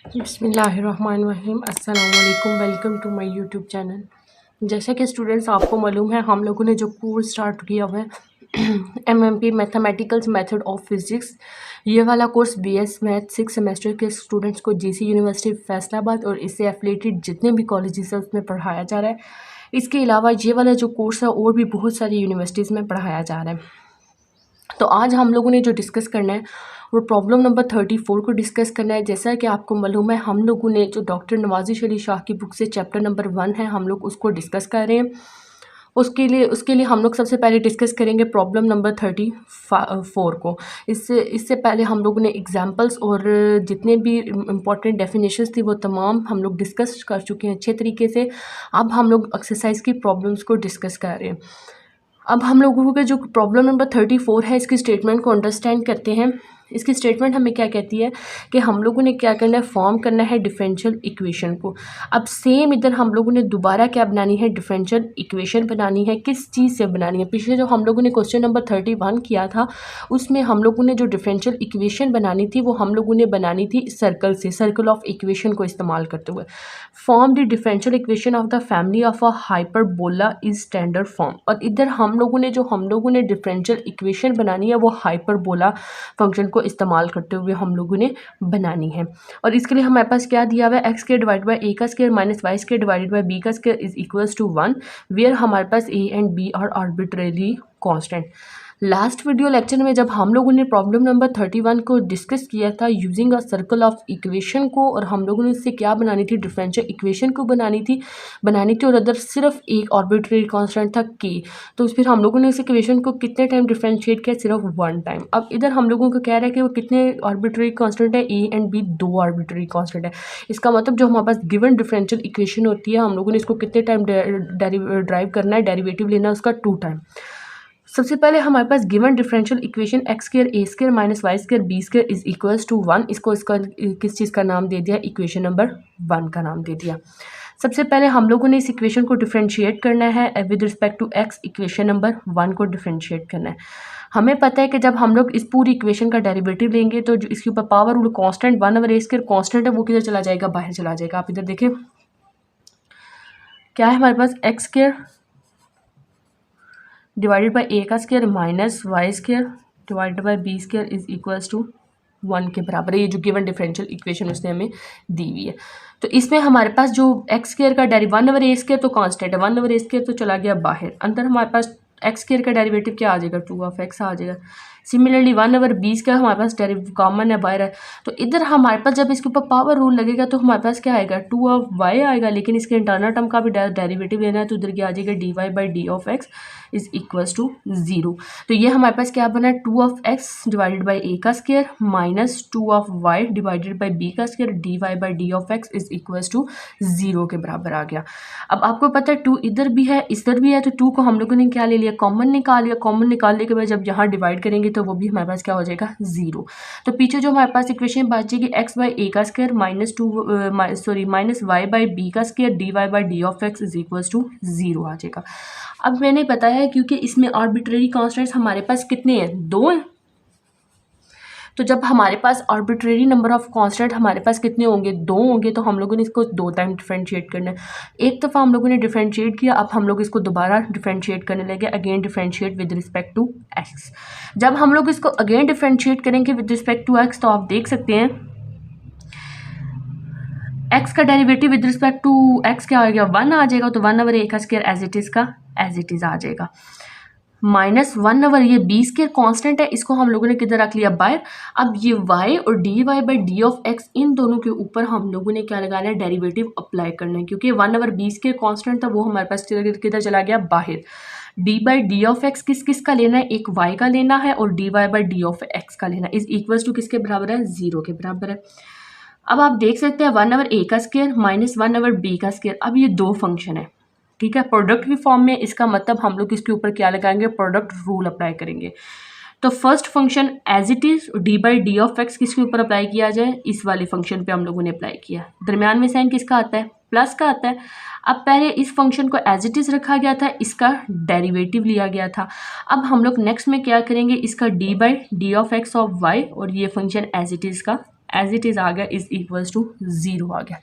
बिस्मिल्लाहिर्रहमानिर्रहीम अस्सलाम वालेकुम। Welcome to my YouTube channel. जैसा कि स्टूडेंट्स आपको मालूम है, हम लोगों ने जो कोर्स स्टार्ट किया हुआ है MMP mathematicals method of physics, ये वाला कोर्स बीएस मैथ 6 सेमेस्टर के स्टूडेंट्स को जीसी यूनिवर्सिटी फैसलाबाद और इससे एफिलेटेड जितने भी कॉलेजेस हैं उसमें पढ़ाया जा रहा है। इसके अलावा ये वाला जो कोर्स है और भी बहुत सारी यूनिवर्सिटीज़ में पढ़ाया जा रहा है। तो आज हम लोगों ने जो डिस्कस करना है वो प्रॉब्लम नंबर 34 को डिस्कस करना है। जैसा कि आपको मालूम है, हम लोगों ने जो डॉक्टर नवाजिश अली शाह की बुक से चैप्टर नंबर 1 है, हम लोग उसको डिस्कस कर रहे हैं। उसके लिए हम लोग सबसे पहले डिस्कस करेंगे प्रॉब्लम नंबर 34 को। इससे पहले हम लोगों ने एग्जांपल्स और जितने भी इम्पोर्टेंट डेफिनेशंस थी वो तमाम हम लोग डिस्कस कर चुके हैं अच्छे तरीके से। अब हम लोग एक्सरसाइज की प्रॉब्लम्स को डिस्कस कर रहे हैं। अब हम लोगों के जो प्रॉब्लम नंबर 34 है, इसकी स्टेटमेंट को अंडरस्टैंड करते हैं। इसकी स्टेटमेंट हमें क्या कहती है कि हम लोगों ने क्या करना है, फॉर्म करना है डिफरेंशियल इक्वेशन को। अब सेम इधर हम लोगों ने दोबारा क्या बनानी है, डिफरेंशियल इक्वेशन बनानी है। किस चीज़ से बनानी है? पिछले जो हम लोगों ने क्वेश्चन नंबर 31 किया था उसमें हम लोगों ने जो डिफरेंशियल इक्वेशन बनानी थी वो हम लोगों ने बनानी थी सर्कल से, सर्कल ऑफ इक्वेशन को इस्तेमाल करते हुए। Form the differential equation of the family of a hyperbola is standard form. और इधर हम लोगों ने डिफरेंशियल इक्वेशन बनानी है वो हाइपरबोला फंक्शन को इस्तेमाल करते हुए हम लोगों ने बनानी है। और इसके लिए हमारे पास क्या दिया हुआ है, x square divide by a का square minus y square divided by b का square is equals to 1, where हमारे पास a and b are arbitrary constant. Last video lecture में जब हम लोगों ने प्रॉब्लम नंबर 31 को डिस्कस किया था using a circle of equation को, और हम लोगों ने इससे क्या बनानी थी, डिफरेंशियल इक्वेशन को बनानी थी और अदर सिर्फ एक आर्बिट्रेरी कांस्टेंट था के। तो फिर हम लोगों ने इस इक्वेशन को कितने टाइम डिफरेंशिएट किया, सिर्फ 1 टाइम। अब इधर हम लोगों को कह रहा है कि वो कितने आर्बिट्रेरी कांस्टेंट है, a and b 2 arbitrary constant है। इसका मतलब जो हमारे पास गिवन डिफरेंशियल इक्वेशन होती है हम लोगों ने इसको कितने टाइम ड्राइव करना है, डेरिवेटिव लेना है उसका 2 टाइम। सबसे पहले हमारे पास given differential equation x square a square minus y square b square is equals to 1, इसका किस चीज़ का नाम दे दिया, इक्वेशन नंबर 1 का नाम दे दिया। सबसे पहले हम लोगों ने इस इक्वेशन को डिफरेंशिएट करना है with respect to x, equation number 1 को डिफरेंशिएट करना है। हमें पता है कि जब हम लोग इस पूरी इक्वेशन का डेरिवेटिव लेंगे तो जो इसके ऊपर power rule constant 1/a square constant है वो किधर चला जाएगा, बाहर चला जाएगा। आप इधर देखें क्या है हमारे पास, x square divided by a का square minus y square divided by b square is equals to 1 के बराबर है। ये जो गिवन डिफरेंशियल इक्वेशन उसने हमें दी हुई है। तो इसमें हमारे पास जो एक्स स्क्वायर का 1/a स्क्वायर तो कांस्टेंट है, 1/a स्क्वायर तो चला गया बाहर, अंदर हमारे पास एक्स स्क्वायर का डेरिवेटिव क्या आ जाएगा, 2 आ जाएगा। सिमिलरली 1/b स्क्वायर हमारे पास डेरिवेटिव कॉमन है, बाहर है। तो इधर हमारे पास जब इसके ऊपर पावर रूल लगेगा तो हमारे पास क्या आएगा, 2 आएगा, लेकिन इसके इंटरनल टर्म का भी डेरिवेटिव लेना है तो इधर क्या आ जाएगा, dy/d इज इक्वल्स टू 0। तो ये हमारे पास क्या बना है, 2x डिवाइडेड बाई ए का square minus 2y divided by b का square dy/d is equals to 0 के बराबर आ गया। अब आपको पता है 2 इधर भी है इधर भी है, तो 2 को हम लोगों ने क्या ले लिया, कॉमन निकाल लिया। कॉमन निकालने के बाद जब यहाँ डिवाइड करेंगे तो वो भी हमारे पास क्या हो जाएगा, 0। तो पीछे जो हमारे पास इक्वेशन बचेगी x/a का स्क्वायर माइनस y/b का square dy/d is equals to 0 आ जाएगा। अब मैंने बताया है क्योंकि इसमें आर्बिट्रेरी कांस्टेंट्स हमारे पास कितने हैं, 2 हैं। तो जब हमारे पास आर्बिट्रेरी नंबर ऑफ कांस्टेंट हमारे पास कितने होंगे, 2 होंगे, तो हम लोगों ने इसको 2 टाइम डिफरेंशिएट करना है। एक दफ़ा हम लोगों ने डिफरेंशिएट किया, अब हम लोग इसको दोबारा डिफरेंशिएट करने लगे, again differentiate with respect to x. जब हम लोग इसको अगेन डिफरेंशिएट करेंगे विद रिस्पेक्ट टू एक्स तो आप देख सकते हैं एक्स का derivative with respect to x क्या आ गया, 1 आ जाएगा। तो 1/a का स्क्वायर एज इट इज़ का एज इट इज़ आ जाएगा, माइनस 1/, ये बी स्क्वायर कांस्टेंट है, इसको हम लोगों ने किधर रख लिया, बाहर। अब ये y और dy/d इन दोनों के ऊपर हम लोगों ने क्या लगाना है, डेरिवेटिव अप्लाई करना है, क्योंकि 1/b स्क्वायर कांस्टेंट था वो हमारे पास किधर चला गया, बाहर। d/d किस किस का लेना है, एक y का लेना है और dy/d का लेना है, इज इक्वल्स टू किसके बराबर है, 0 के बराबर है। अब आप देख सकते हैं 1/a का स्क्वायर माइनस 1/b का स्क्वायर, अब ये 2 फंक्शन है, ठीक है, प्रोडक्ट की फॉर्म में। इसका मतलब हम लोग इसके ऊपर क्या लगाएंगे, प्रोडक्ट रूल अप्लाई करेंगे। तो first function as it is d/d किसके ऊपर अप्लाई किया जाए, इस वाले फंक्शन पे हम लोगों ने अप्लाई किया। दरमियान में साइन किसका आता है, प्लस का आता है। अब पहले इस फंक्शन को एज इट इज रखा गया था, इसका डेरिवेटिव लिया गया था। अब हम लोग नेक्स्ट में क्या करेंगे, इसका d/d ऑफ y और ये फंक्शन एज इट इज का एज इट इज़ आ गया इज इक्वल्स टू 0 आ गया।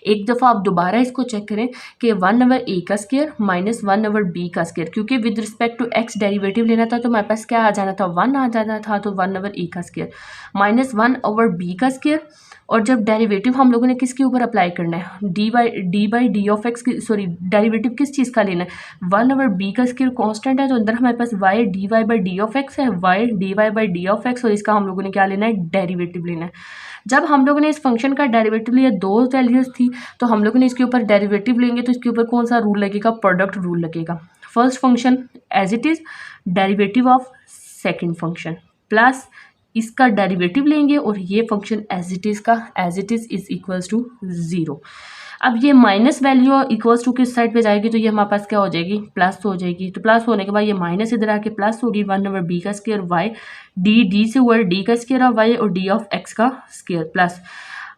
एक दफ़ा आप दोबारा इसको चेक करें कि 1/a का स्क्वायर माइनस 1/b का स्क्वायर, क्योंकि with respect to x derivative लेना था तो हमारे पास क्या आ जाना था, 1 आ जाना था, तो 1/a का स्क्वायर माइनस 1/b का स्क्वायर। और जब डेरिवेटिव हम लोगों ने किसके ऊपर अप्लाई करना है, डी ऑफ एक्स की, सॉरी डेरिवेटिव किस चीज़ का लेना है, 1/b का स्क्वायर कांस्टेंट है, तो अंदर हमारे पास y dy/d ऑफ एक्स है, y dy/d ऑफ एक्स, और इसका हम लोगों ने क्या लेना है, डेरिवेटिव लेना है। जब हम लोगों ने इस फंक्शन का डेरिवेटिव लिया, दो वैल्यूज़ थी, तो हम लोगों ने इसके ऊपर डेरिवेटिव लेंगे तो इसके ऊपर कौन सा रूल लगेगा, प्रोडक्ट रूल लगेगा। First function as it is derivative of second function plus इसका डेरिवेटिव लेंगे और ये function as it is equals to 0। अब ये माइनस वैल्यू इक्वल्स टू किस साइड पे जाएगी, तो ये हमारे पास क्या हो जाएगी, प्लस हो जाएगी। तो प्लस होने के बाद ये माइनस इधर आके प्लस होगी, 1/b का स्क्वायर वाई डी से हुआ डी का स्क्वायर ऑफ वाई और डी ऑफ एक्स का स्क्वायर प्लस।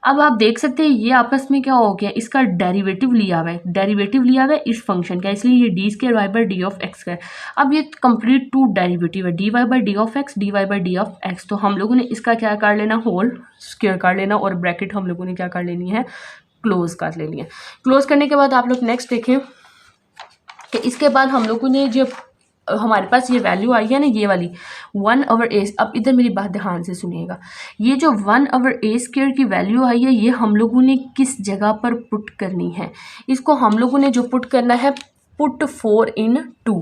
अब आप देख सकते हैं ये आपस में क्या हो गया, इसका डेरिवेटिव लिया हुआ है इस फंक्शन का, इसलिए ये d square y by d of x का है। अब ये कंप्लीट टू डेरिवेटिव है, d y by d of x, d y by d of x, तो हम लोगों ने इसका क्या कर लेना, होल स्क्वायर कर लेना, और ब्रैकेट हम लोगों ने क्या कर लेनी है, क्लोज कर लेनी है। क्लोज करने के बाद आप लोग नेक्स्ट देखें कि इसके बाद हम लोगों ने जो हमारे पास ये वैल्यू आई है ना, ये वाली 1/a, अब इधर मेरी बात ध्यान से सुनिएगा, ये जो 1/a स्क्वायर की वैल्यू आई है, ये हम लोगों ने किस जगह पर पुट करनी है, इसको हम लोगों ने जो पुट करना है, पुट 4 in 2,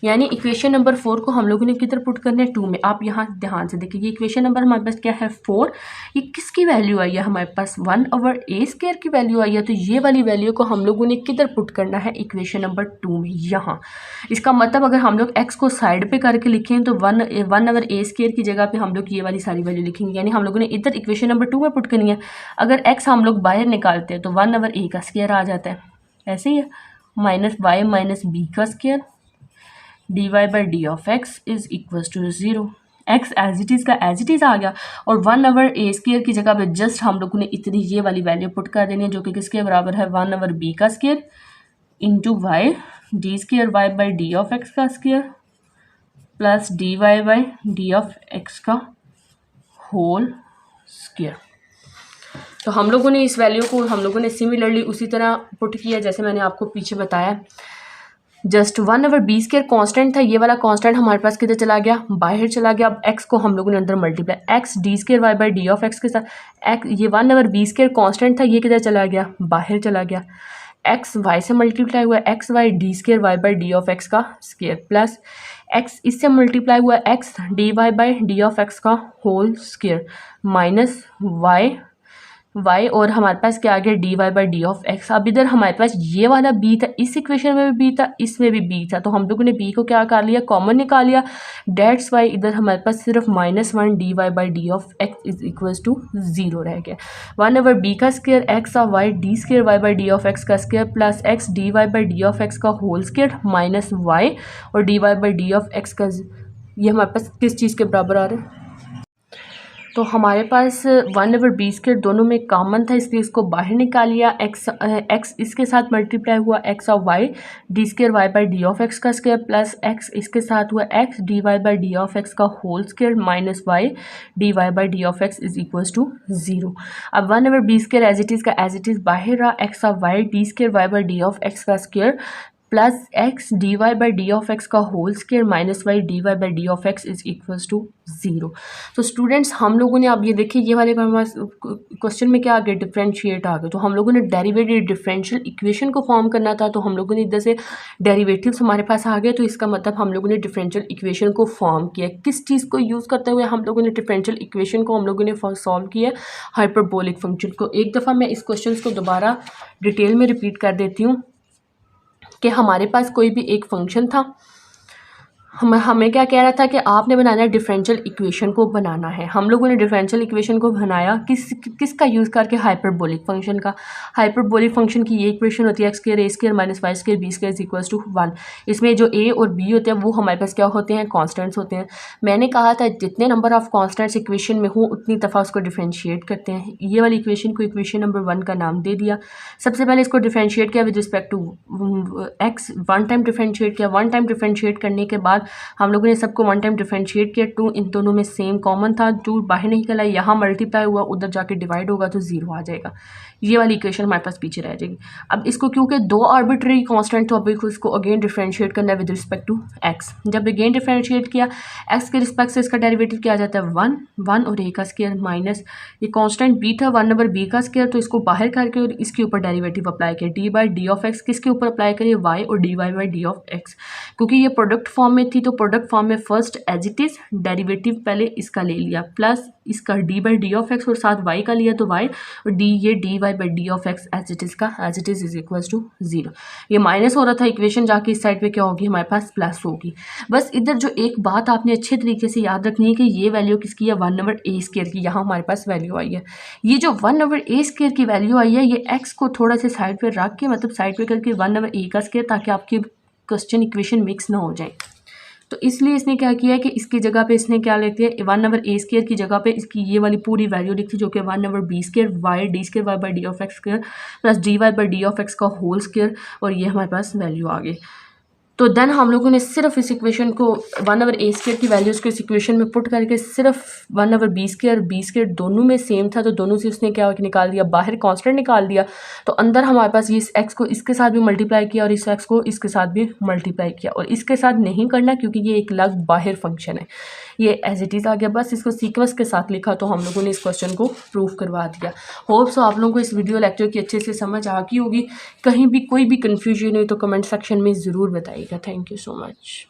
यानी इक्वेशन नंबर 4 को हम लोगों ने किधर पुट करना है, 2 में। आप यहाँ ध्यान से देखिए, ये इक्वेशन नंबर हमारे पास क्या है, 4, ये किसकी वैल्यू आई है, हमारे पास 1/a स्क्वायर की वैल्यू आई है, तो ये वाली वैल्यू को हम लोगों ने किधर पुट करना है, इक्वेशन नंबर 2 में, यहाँ। इसका मतलब अगर हम लोग x को साइड पे करके लिखें तो 1/a स्क्वायर की जगह पे हम लोग ये वाली सारी वैल्यू लिखेंगे, यानी हम लोगों ने इधर इक्वेशन नंबर 2 में पुट करनी है। अगर x हम लोग बाहर निकालते हैं तो 1/a का स्क्वायर आ जाता है, ऐसे ही है, माइनस वाई माइनस बी का square d y by d of x is equal to 0। X as it is आ गया, और 1/a स्क्वायर की जगह पे जस्ट हम लोगों ने इतनी ये वाली वैल्यू पुट कर देनी है, जो कि किसके बराबर है, 1/b का square into y d square y by d of x का square plus d y by d of x का होल स्क्वायर। तो हम लोगों ने इस वैल्यू को हम लोगों ने सिमिलरली उसी तरह पुट किया जैसे मैंने आपको पीछे बताया। जस्ट 1/b स्क्वायर कांस्टेंट था, ये वाला कांस्टेंट हमारे पास किधर चला गया, बाहर चला गया। अब x को हम लोगों ने अंदर multiply, x d square y by d of x के साथ, x ये 1/b स्क्वायर कांस्टेंट था, ये किधर चला गया, बाहर चला गया। x y से मल्टीप्लाई हुआ, x y d square y by d of x का स्क्वायर प्लस x इससे मल्टीप्लाई हुआ, x d y by d of x का होल स्क्वायर माइनस y और हमारे पास क्या आ गया, d y by d of x. अब इधर हमारे पास ये वाला b था, इस इक्वेशन में भी b था, इसमें भी b था, तो हम लोगों ने b को क्या कर लिया, कॉमन निकाल लिया। डेट्स वाई इधर हमारे पास सिर्फ -1 d y by d of x is equals to 0 रह गया। 1/b का square x of y d square y by d of x का square plus x d y by d of x का whole square minus y और d y by d of x का, ये हमारे पास किस चीज़ के बराबर आ रहा है, तो हमारे पास 1/b स्क्वायर दोनों में कॉमन था, इसलिए इसको बाहर निकाल लिया। x इसके साथ मल्टीप्लाई हुआ, x of y d square y by d of x का स्क्वायर प्लस x इसके साथ हुआ, x d y by d of x का whole square minus y d y by d of x is equals to 0। अब 1/b square as it is बाहर रहा, x of y d square y by d of x का square plus x d y by d of x का whole square minus y d y by d of x is equals to 0। तो students हम लोगों ने, अब ये देखिए ये वाले क्वेश्चन में क्या आ गया, डिफरेंशिएट आ गया, तो हम लोगों ने डेरिवेटिव डिफरेंशियल इक्वेशन को फॉर्म करना था, तो हम लोगों ने इधर से डेरिवेटिव्स हमारे पास आ गए, तो इसका मतलब हम लोगों ने डिफरेंशियल इक्वेशन को फॉर्म किया। किस चीज़ को यूज़ करते हुए हम लोगों ने डिफरेंशियल इक्वेशन को हम लोगों ने सॉल्व किया, हाइपरबोलिक फंक्शन को। एक दफ़ा मैं इस क्वेश्चन को दोबारा डिटेल में रिपीट कर देती हूँ कि हमारे पास कोई भी एक फंक्शन था, हमें क्या कह रहा था कि आपने बनाना है, डिफरेंशियल इक्वेशन को बनाना है। हम लोगों ने डिफरेंशियल इक्वेशन को बनाया किसका यूज़ करके, हाइपरबोलिक फंक्शन का। हाइपरबोलिक फंक्शन की ये इक्वेशन होती है x square a square minus y square b square is equals to 1। इसमें जो ए और बी होते हैं वो हमारे पास क्या होते हैं, कॉन्स्टेंट्स होते हैं। मैंने कहा था जितने नंबर ऑफ कॉन्स्टेंट्स इक्वेशन में हो उतनी दफ़ा उसको डिफरेंशिएट करते हैं। ये वाली इक्वेशन को इक्वेशन नंबर 1 का नाम दे दिया। सबसे पहले इसको डिफरेंशिएट किया with respect to x, 1 time differentiate किया। 1 टाइम डिफरेंशिएट करने के बाद बाद हम लोगों ने सबको वन टाइम डिफरेंशिएट किया, 2 इन दोनों में सेम कॉमन था, 2 बाहर नहीं निकला, यहाँ मल्टीप्लाई हुआ, उधर जाके डिवाइड होगा तो 0 आ जाएगा। ये वाली इक्वेशन हमारे पास पीछे रह जाएगी। अब इसको क्योंकि 2 आर्बिट्रेरी कांस्टेंट, तो अभी इसको अगेन डिफरेंशिएट करना है विद रिस्पेक्ट टू एक्स। जब अगेन डिफरेंशिएट किया एक्स के रिस्पेक्ट से इसका डेरिवेटिव क्या आ जाता है 1 1 और ए का स्क्वायर माइनस ये कांस्टेंट बी था 1 ओवर बी का स्क्वायर, तो इसको बाहर करके और इसके ऊपर डेरिवेटिव अप्लाई किया d by d of x, किसके ऊपर अप्लाई करिए वाई और d y by d of x. क्योंकि ये प्रोडक्ट फॉर्म में थी तो प्रोडक्ट फॉर्म में first as it is derivative पहले इसका ले लिया प्लस इसका d by d of x और साथ वाई का लिया तो वाई और डी ये d y by d of x as it is का as it is equal to 0। ये माइनस हो रहा था इक्वेशन, जाके इस साइड पे क्या होगी हमारे पास प्लस होगी। बस इधर जो एक बात आपने अच्छे तरीके से याद रखनी है कि ये वैल्यू किसकी है 1 ओवर ए स्क्वायर की, यहाँ हमारे पास वैल्यू आई है। ये जो 1 ओवर ए स्क्वायर की वैल्यू आई है ये एक्स को थोड़ा सा साइड पे रख के मतलब साइड पे करके 1 ओवर ए का स्क्वायर, ताकि आपकी क्वेश्चन इक्वेशन मिक्स ना हो जाए। तो इसलिए इसने क्या किया है कि इसकी जगह पे इसने क्या लेते हैं 1 ओवर ए स्क्वायर की जगह पे इसकी ये वाली पूरी वैल्यू लिखती जो कि 1 over b square y d square y by d of x square plus d y by d of x का होल स्क्वायर, और ये हमारे पास वैल्यू आ गई। तो देन हम लोगों ने सिर्फ इस इक्वेशन को 1 ओवर ए स्क्वायर की वैल्यूज़ को इस इक्वेशन में पुट करके सिर्फ 1 ओवर बी स्क्वायर दोनों में सेम था, तो दोनों से उसने क्या निकाल दिया बाहर कांस्टेंट निकाल दिया। तो अंदर हमारे पास ये इस एक्स को इसके साथ भी मल्टीप्लाई किया और इस एक्स को इसके साथ भी मल्टीप्लाई किया, और इसके साथ नहीं करना क्योंकि ये एक अलग बाहर फंक्शन है, ये एज इट इज़ आ गया। बस इसको सीक्वेंस के साथ लिखा तो हम लोगों ने इस क्वेश्चन को प्रूव करवा दिया। होप सो आप लोगों को इस वीडियो लेक्चर की अच्छे से समझ आ गई होगी। कहीं भी कोई भी कन्फ्यूजन हो तो कमेंट सेक्शन में ज़रूर बताइएगा। Thank you so much.